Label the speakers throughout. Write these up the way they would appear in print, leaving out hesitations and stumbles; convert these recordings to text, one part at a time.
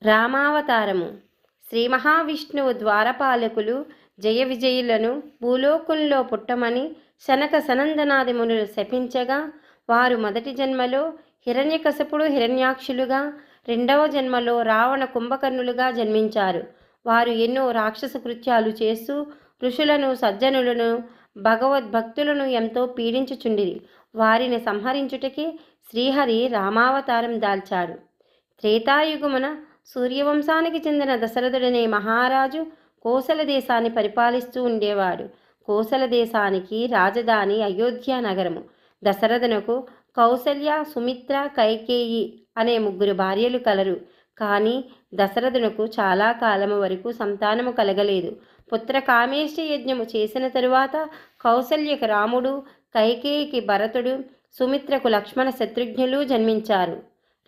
Speaker 1: రామావతారము. శ్రీ మహావిష్ణువు ద్వారపాలకులు జయ విజయులను భూలోకంలో పుట్టమని శనక సనందనాది మునులు శపించగా, వారు మొదటి జన్మలో హిరణ్యకశపుడు హిరణ్యాక్షులుగా, రెండవ జన్మలో రావణ కుంభకర్ణులుగా జన్మించారు. వారు ఎన్నో రాక్షస కృత్యాలు చేస్తూ ఋషులను సజ్జనులను భగవద్భక్తులను ఎంతో పీడించుచుండిరి. వారిని సంహరించుటకి శ్రీహరి రామావతారం దాల్చాడు. త్రేతాయుగమున సూర్యవంశానికి చెందిన దశరథుడనే మహారాజు కోసల దేశాన్ని పరిపాలిస్తూ ఉండేవాడు. కోసల దేశానికి రాజధాని అయోధ్య నగరము. దశరథునకు కౌసల్య, సుమిత్ర, కైకేయి అనే ముగ్గురు భార్యలు కలరు. కానీ దశరథునకు చాలా కాలము వరకు సంతానము కలగలేదు. పుత్ర కామేష్టి యజ్ఞము చేసిన తరువాత కౌసల్యకు రాముడు, కైకేయికి భరతుడు, సుమిత్రకు లక్ష్మణ శత్రుఘ్నులు జన్మించారు.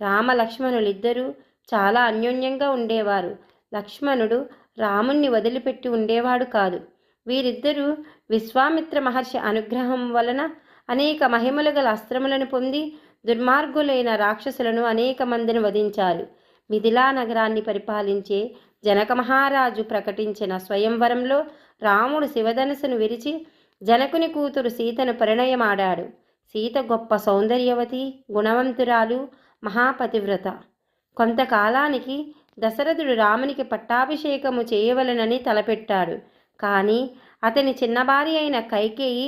Speaker 1: రామ లక్ష్మణులిద్దరూ చాలా అన్యోన్యంగా ఉండేవారు. లక్ష్మణుడు రాముణ్ణి వదిలిపెట్టి ఉండేవాడు కాదు. వీరిద్దరూ విశ్వామిత్ర మహర్షి అనుగ్రహం వలన అనేక మహిమలు గల అస్త్రములను పొంది దుర్మార్గులైన రాక్షసులను అనేక మందిని వధించారు. మిథిలా నగరాన్ని పరిపాలించే జనక మహారాజు ప్రకటించిన స్వయంవరంలో రాముడు శివధనుసును విరిచి జనకుని కూతురు సీతను పరిణయమాడాడు. సీత గొప్ప సౌందర్యవతి, గుణవంతురాలు, మహాపతివ్రత. కొంతకాలానికి దశరథుడు రామునికి పట్టాభిషేకము చేయవలనని తలపెట్టాడు. కానీ అతని చిన్న భార్య అయిన కైకేయి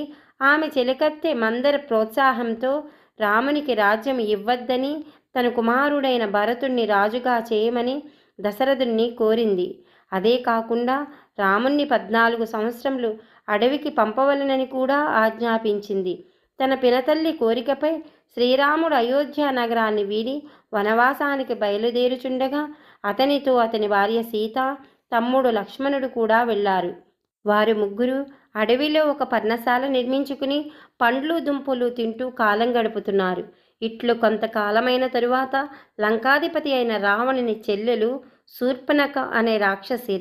Speaker 1: ఆమె చెలికత్తె మందర ప్రోత్సాహంతో రామునికి రాజ్యం ఇవ్వద్దని, తన కుమారుడైన భరతుణ్ణి రాజుగా చేయమని దశరథుణ్ణి కోరింది. అదే కాకుండా రాముణ్ణి 14 సంవత్సరములు అడవికి పంపవలనని కూడా ఆజ్ఞాపించింది. తన పినతల్లి కోరికపై శ్రీరాముడు అయోధ్య నగరాన్ని వీడి వనవాసానికి బయలుదేరుచుండగా అతనితో అతని భార్య సీత, తమ్ముడు లక్ష్మణుడు కూడా వెళ్ళారు. వారు ముగ్గురు అడవిలో ఒక పర్ణశాల నిర్మించుకుని పండ్లు దుంపులు తింటూ కాలం గడుపుతున్నారు. ఇట్లు కొంతకాలమైన తరువాత లంకాధిపతి అయిన రావణుని చెల్లెలు శూర్పణఖ అనే రాక్షసి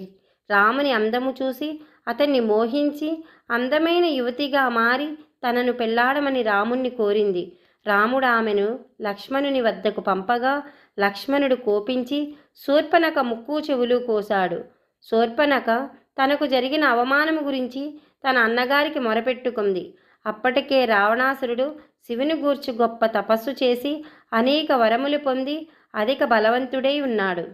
Speaker 1: రాముని అందము చూసి అతన్ని మోహించి అందమైన యువతిగా మారి తనను పెళ్లాడమని రాముణ్ణి కోరింది. రాముడు ఆమెను లక్ష్మణుని వద్దకు పంపగా లక్ష్మణుడు కోపించి శూర్పణఖ ముక్కు చెవులు కోశాడు. శూర్పణఖ తనకు జరిగిన అవమానము గురించి తన అన్నగారికి మొరపెట్టుకుంది. అప్పటికే రావణాసురుడు శివుని గూర్చి గొప్ప తపస్సు చేసి అనేక వరములు పొంది అధిక బలవంతుడై ఉన్నాడు.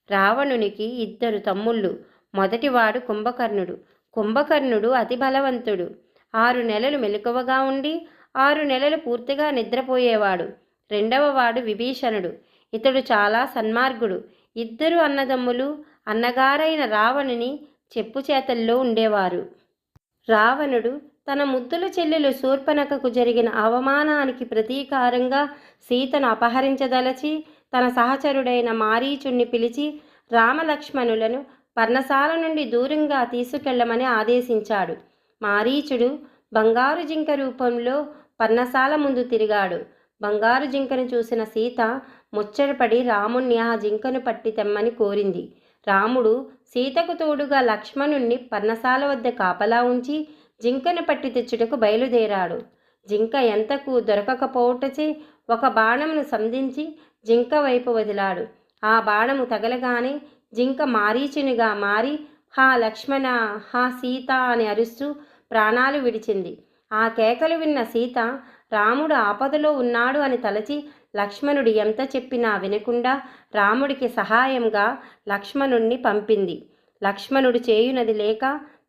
Speaker 1: రావణునికి 2 తమ్ముళ్ళు. మొదటివాడు కుంభకర్ణుడు. కుంభకర్ణుడు అతి బలవంతుడు. 6 నెలలు మెలకువగా ఉండి 6 నెలలు పూర్తిగా నిద్రపోయేవాడు. రెండవవాడు విభీషణుడు. ఇతడు చాలా సన్మార్గుడు. 2 అన్నదమ్ములు అన్నగారైన రావణుని చెప్పు చేతల్లో ఉండేవారు. రావణుడు తన ముద్దుల చెల్లెలు శూర్పణఖకు జరిగిన అవమానానికి ప్రతీకారంగా సీతను అపహరించదలచి తన సహచరుడైన మారీచుణ్ణి పిలిచి రామలక్ష్మణులను పర్ణశాల నుండి దూరంగా తీసుకెళ్లమని ఆదేశించాడు. మారీచుడు బంగారు జింక రూపంలో పర్ణశాల ముందు తిరిగాడు. బంగారు జింకను చూసిన సీత ముచ్చటపడి రాముణ్ణి ఆ జింకను పట్టి తెమ్మని కోరింది. రాముడు సీతకు తోడుగా లక్ష్మణుణ్ణి పర్ణశాల వద్ద కాపలా ఉంచి జింకను పట్టి తెచ్చుటకు బయలుదేరాడు. జింక ఎంతకు దొరకకపోవటచే ఒక బాణమును సంధించి జింక వైపు వదిలాడు. ఆ బాణము తగలగానే జింక మారీచునిగా మారి హా లక్ష్మణ, హా సీత అని అరుస్తూ ప్రాణాలు విడిచింది. ఆ కేకలు విన్న సీత రాముడు ఆపదలో ఉన్నాడు అని తలచి లక్ష్మణుడు ఎంత చెప్పినా వినకుండా రాముడికి సహాయంగా లక్ష్మణుణ్ణి పంపింది. లక్ష్మణుడు చేయునది లేక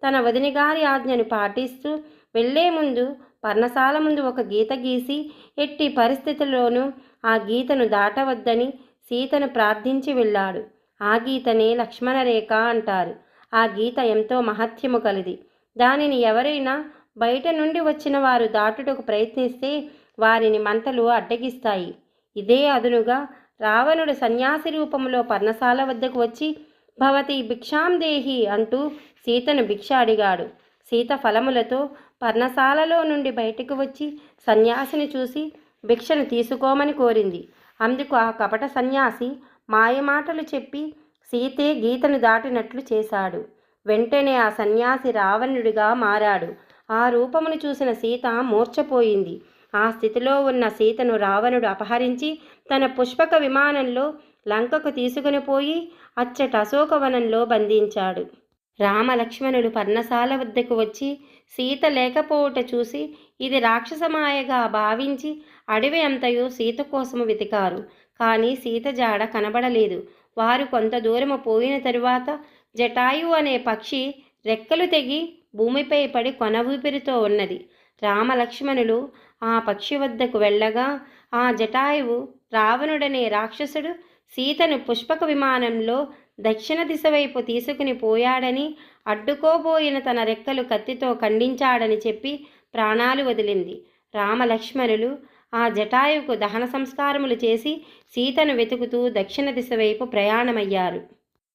Speaker 1: తన వదినగారి ఆజ్ఞను పాటిస్తూ వెళ్లే ముందు పర్ణశాల ముందు ఒక గీత గీసి ఎట్టి పరిస్థితుల్లోనూ ఆ గీతను దాటవద్దని సీతను ప్రార్థించి వెళ్ళాడు. ఆ గీతనే లక్ష్మణరేఖ అంటారు. ఆ గీత ఎంతో మహత్యము కలది. దానిని ఎవరైనా బయట నుండి వచ్చిన వారు దాటుటకు ప్రయత్నిస్తే వారిని మంటలు అడ్డగిస్తాయి. ఇదే అదునుగా రావణుడు సన్యాసి రూపంలో పర్ణశాల వద్దకు వచ్చి భవతి భిక్షాం దేహి అంటూ సీతను భిక్ష అడిగాడు. సీత ఫలములతో పర్ణశాలలో నుండి బయటకు వచ్చి సన్యాసిని చూసి భిక్షను తీసుకోమని కోరింది. అందుకు ఆ కపట సన్యాసి మాయమాటలు చెప్పి సీతే గీతను దాటినట్లు చేశాడు. వెంటనే ఆ సన్యాసి రావణుడిగా మారాడు. ఆ రూపమును చూసిన సీత మూర్ఛపోయింది. ఆ స్థితిలో ఉన్న సీతను రావణుడు అపహరించి తన పుష్పక విమానంలో లంకకు తీసుకుని పోయి అచ్చట అశోకవనంలో బంధించాడు. రామలక్ష్మణులు పర్ణశాల వద్దకు వచ్చి సీత లేకపోవుట చూసి ఇది రాక్షసమాయగా భావించి అడవి అంతయు సీత కోసము వెతికారు. కానీ సీత జాడ కనబడలేదు. వారు కొంత దూరము పోయిన తరువాత జటాయు అనే పక్షి రెక్కలు తెగి భూమిపై పడి కొన ఊపిరితో ఉన్నది. రామలక్ష్మణులు ఆ పక్షి వద్దకు వెళ్ళగా ఆ జటాయువు రావణుడనే రాక్షసుడు సీతను పుష్పక విమానంలో దక్షిణ దిశ వైపు తీసుకుని పోయాడని, అడ్డుకోబోయిన తన రెక్కలు కత్తితో ఖండించాడని చెప్పి ప్రాణాలు వదిలింది. రామలక్ష్మణులు ఆ జటాయువుకు దహన సంస్కారములు చేసి సీతను వెతుకుతూ దక్షిణ దిశ వైపు ప్రయాణమయ్యారు.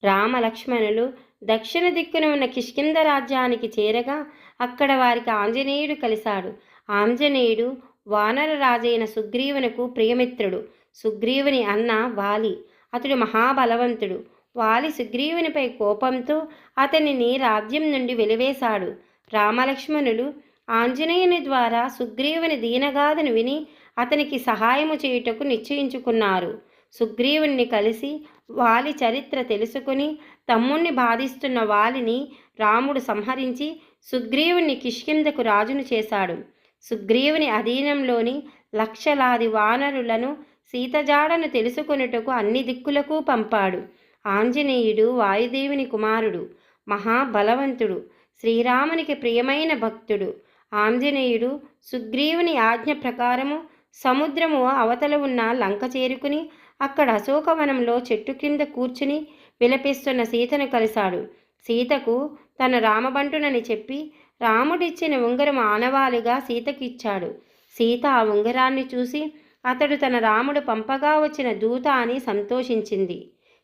Speaker 1: రామలక్ష్మణులు దక్షిణ దిక్కున ఉన్న కిష్కింద రాజ్యానికి చేరగా అక్కడ వారికి ఆంజనేయుడు కలిశాడు. ఆంజనేయుడు వానర రాజైన సుగ్రీవునకు ప్రియమిత్రుడు. సుగ్రీవుని అన్న వాలి. అతడు మహాబలవంతుడు. వాలి సుగ్రీవునిపై కోపంతో అతనిని రాజ్యం నుండి వెలివేశాడు. రామలక్ష్మణులు ఆంజనేయుని ద్వారా సుగ్రీవుని దీనగాథను విని అతనికి సహాయము చేయుటకు నిశ్చయించుకున్నారు. సుగ్రీవుణ్ణి కలిసి వాలి చరిత్ర తెలుసుకుని తమ్ముణ్ణి బాధిస్తున్న వాలిని రాముడు సంహరించి సుగ్రీవుణ్ణి కిష్కిందకు రాజును చేశాడు. సుగ్రీవుని అధీనంలోని లక్షలాది వానరులను సీతజాడను తెలుసుకొనుటకు అన్ని దిక్కులకు పంపాడు. ఆంజనేయుడు వాయుదేవుని కుమారుడు, మహాబలవంతుడు, శ్రీరామునికి ప్రియమైన భక్తుడు. ఆంజనేయుడు సుగ్రీవుని ఆజ్ఞ ప్రకారము సముద్రము అవతల ఉన్న లంక చేరుకుని అక్కడ అశోకవనంలో చెట్టు క్రింద కూర్చుని విలపిస్తున్న సీతను కలిశాడు. సీతకు తన రామబంటునని చెప్పి రాముడిచ్చిన ఉంగరం ఆనవాలుగా సీతకు ఇచ్చాడు. సీత ఆ ఉంగరాన్ని చూసి అతడు తన రాముడు పంపగా వచ్చిన దూత అని సంతోషించింది.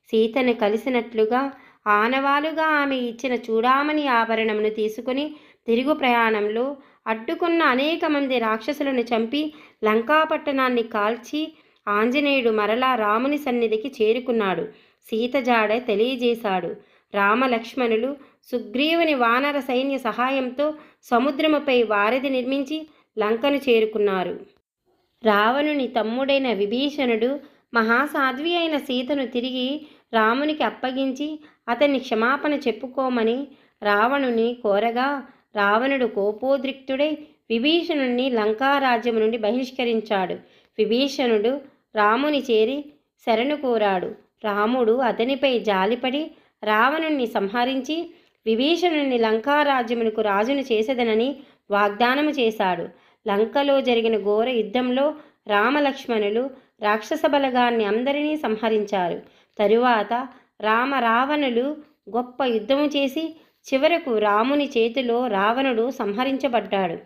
Speaker 1: సీతను కలిసినట్లుగా ఆనవాలుగా ఆమె ఇచ్చిన చూడామణి ఆభరణమును తీసుకుని తిరుగు ప్రయాణంలో అడ్డుకున్న అనేక మంది రాక్షసులను చంపి లంకాపట్టణాన్ని కాల్చి ఆంజనేయుడు మరలా రాముని సన్నిధికి చేరుకున్నాడు. సీత జాడ తెలియజేశాడు. రామలక్ష్మణులు సుగ్రీవుని వానర సైన్య సహాయంతో సముద్రముపై వారధి నిర్మించి లంకను చేరుకున్నారు. రావణుని తమ్ముడైన విభీషణుడు మహాసాధ్వి అయిన సీతను తిరిగి రామునికి అప్పగించి అతన్ని క్షమాపణ చెప్పుకోమని రావణుని కోరగా రావణుడు కోపోద్రిక్తుడై విభీషణుణ్ణి లంకారాజ్యము నుండి బహిష్కరించాడు. విభీషణుడు రాముని చేరి శరణు కోరాడు. రాముడు అతనిపై జాలిపడి రావణుణ్ణి సంహరించి విభీషణుని లంకారాజ్యమునకు రాజును చేసేదనని వాగ్దానము చేశాడు. లంకలో జరిగిన ఘోర యుద్ధంలో రామలక్ష్మణులు రాక్షస బలగాన్ని అందరినీ సంహరించారు. తరువాత రావణులు గొప్ప యుద్ధము చేసి చివరకు రాముని చేతిలో రావణుడు సంహరించబడ్డాడు.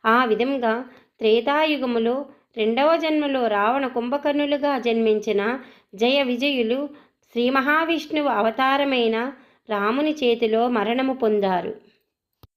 Speaker 1: ఆ విధంగా త్రేతాయుగములో రెండవ జన్మలో రావణ కుంభకర్ణులుగా జన్మించిన జయ విజయులు శ్రీ మహావిష్ణువు అవతారమైన రాముని చేతిలో మరణము పొందారు.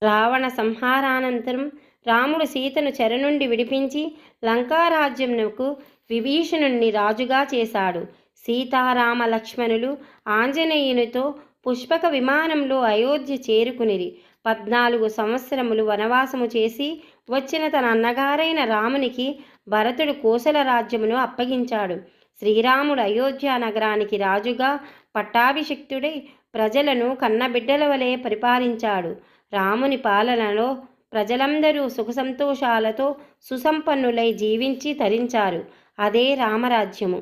Speaker 1: రావణ సంహారానంతరం రాముడు సీతను చెర నుండి విడిపించి లంకారాజ్యమునకు విభీషణుణ్ణి రాజుగా చేశాడు. సీతారామ లక్ష్మణులు ఆంజనేయునితో పుష్పక విమానంలో అయోధ్య చేరుకునిరి. 14 సంవత్సరములు వనవాసము చేసి వచ్చిన తన అన్నగారైన రామునికి భరతుడు కోసల రాజ్యమును అప్పగించాడు. శ్రీరాముడు అయోధ్య నగరానికి రాజుగా పట్టాభిషిక్తుడై ప్రజలను కన్నబిడ్డల వలె పరిపాలించాడు. రాముని పాలనలో ప్రజలందరూ సుఖ సంతోషాలతో సుసంపన్నులై జీవించి తరించారు. అదే రామరాజ్యము.